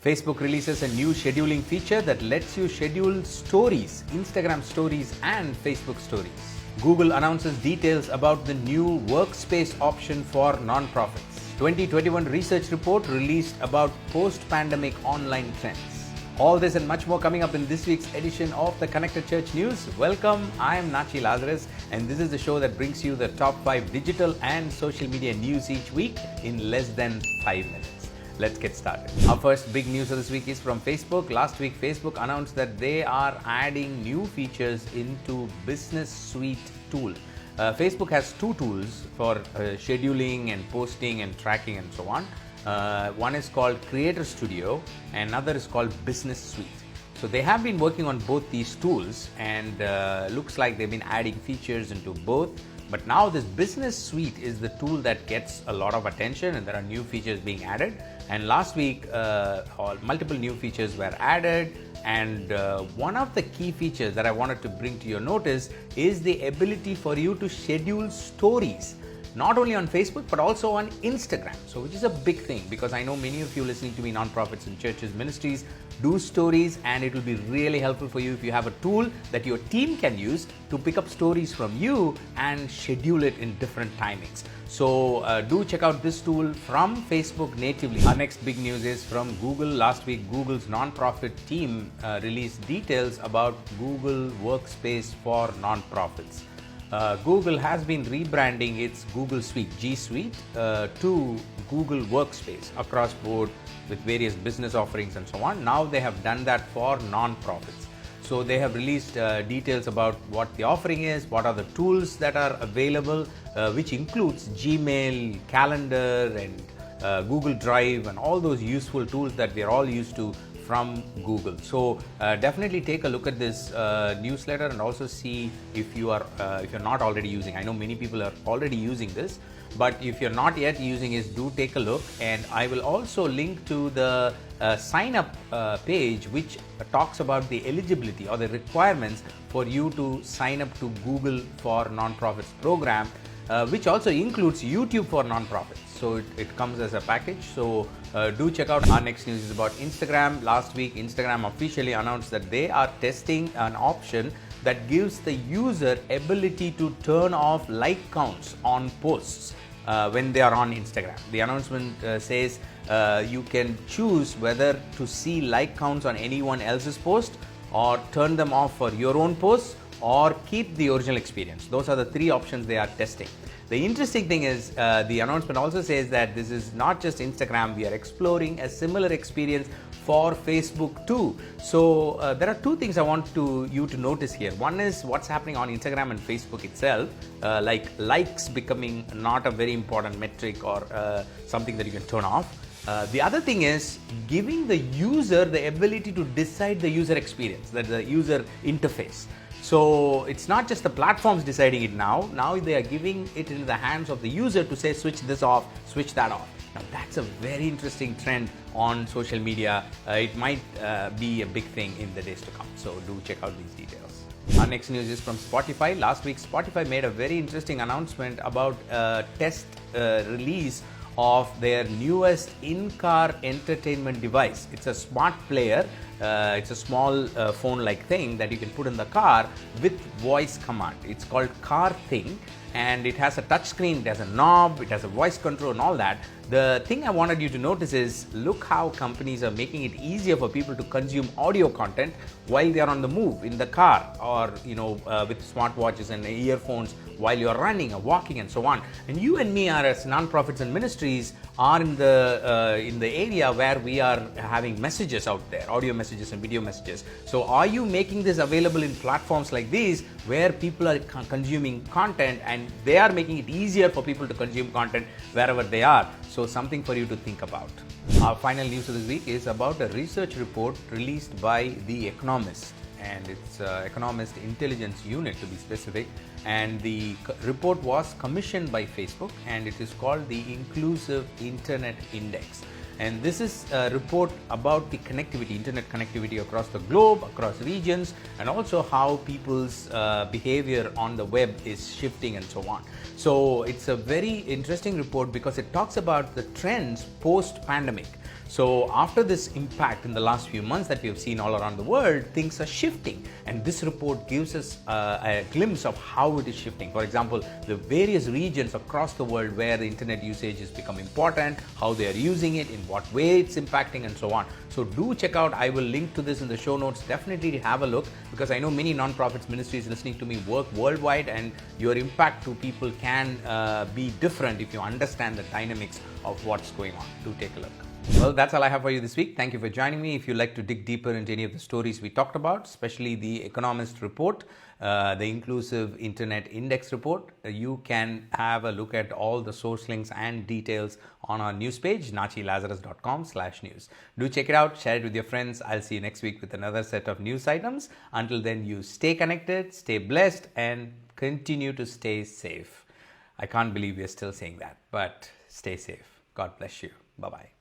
Facebook releases a new scheduling feature that lets you schedule stories, Instagram stories and Facebook stories. Google announces details about the new workspace option for nonprofits. 2021 research report released about post-pandemic online trends. All this and much more coming up in this week's edition of the Connected Church News. Welcome, I am Nachi Lazarus, and this is the show that brings you the top 5 digital and social media news each week in less than 5 minutes. Let's get started. Our first big news of this week is from Facebook. Last week, Facebook announced that they are adding new features into Business Suite tool. Facebook has two tools for scheduling and posting and tracking and so on. One is called Creator Studio and another is called Business Suite. So they have been working on both these tools and looks like they've been adding features into both. But now this Business Suite is the tool that gets a lot of attention and there are new features being added. And last week, multiple new features were added. And one of the key features that I wanted to bring to your notice is the ability for you to schedule stories, not only on Facebook, but also on Instagram. So which is a big thing because I know many of you listening to me, nonprofits and churches, ministries, do stories, and it will be really helpful for you if you have a tool that your team can use to pick up stories from you and schedule it in different timings. So do check out this tool from Facebook natively. Our next big news is from Google. Last week, Google's nonprofit team released details about Google Workspace for nonprofits. Google has been rebranding its Google Suite, G Suite, to Google Workspace across board with various business offerings and so on. Now they have done that for nonprofits. So they have released details about what the offering is, what are the tools that are available, which includes Gmail, Calendar, and Google Drive, and all those useful tools that we are all used to from Google. So definitely take a look at this newsletter and also see if you're not already using. I know many people are already using this, but if you're not yet using it, do take a look. And I will also link to the sign up page which talks about the eligibility or the requirements for you to sign up to Google for Nonprofits program, which also includes YouTube for nonprofits. So it comes as a package. So do check out. Our next news is about Instagram. Last week, Instagram officially announced that they are testing an option that gives the user ability to turn off like counts on posts when they are on Instagram. The announcement says you can choose whether to see like counts on anyone else's post or turn them off for your own posts or keep the original experience. Those are the three options they are testing. The interesting thing is the announcement also says that this is not just Instagram, we are exploring a similar experience for Facebook too. So there are two things I want you to notice here. One is what's happening on Instagram and Facebook itself, like likes becoming not a very important metric or something that you can turn off. The other thing is giving the user the ability to decide the user experience, the user interface. So it's not just the platforms deciding it now. Now they are giving it in the hands of the user to say switch this off, switch that off. Now that's a very interesting trend on social media. It might be a big thing in the days to come. So do check out these details. Our next news is from Spotify. Last week, Spotify made a very interesting announcement about a test release of their newest in-car entertainment device. It's a smart player. It's a small phone-like thing that you can put in the car with voice command. It's called Car Thing, and it has a touch screen, it has a knob, it has a voice control and all that. The thing I wanted you to notice is look how companies are making it easier for people to consume audio content while they are on the move in the car or with smartwatches and earphones while you're running or walking and so on. And you and me are, as nonprofits and ministries, are in the area where we are having messages out there, audio messages and video messages. So are you making this available in platforms like these where people are consuming content and they are making it easier for people to consume content wherever they are? So something for you to think about. Our final news of this week is about a research report released by The Economist, and it's Economist Intelligence Unit to be specific. And the report was commissioned by Facebook, and it is called the Inclusive Internet Index. And this is a report about the connectivity, internet connectivity across the globe, across regions, and also how people's behavior on the web is shifting and so on. So it's a very interesting report because it talks about the trends post-pandemic. So after this impact in the last few months that we have seen all around the world, things are shifting, and this report gives us a glimpse of how it is shifting. For example, the various regions across the world where the internet usage has become important, how they are using it, in what way it's impacting, and so on. So do check out, I will link to this in the show notes. Definitely have a look, because I know many non-profits ministries listening to me work worldwide, and your impact to people can be different if you understand the dynamics of what's going on. Do take a look. Well, that's all I have for you this week. Thank you for joining me. If you'd like to dig deeper into any of the stories we talked about, especially the Economist report, the Inclusive Internet Index report, you can have a look at all the source links and details on our news page, nachilazarus.com/news. Do check it out, share it with your friends. I'll see you next week with another set of news items. Until then, you stay connected, stay blessed, and continue to stay safe. I can't believe we're still saying that, but stay safe. God bless you. Bye-bye.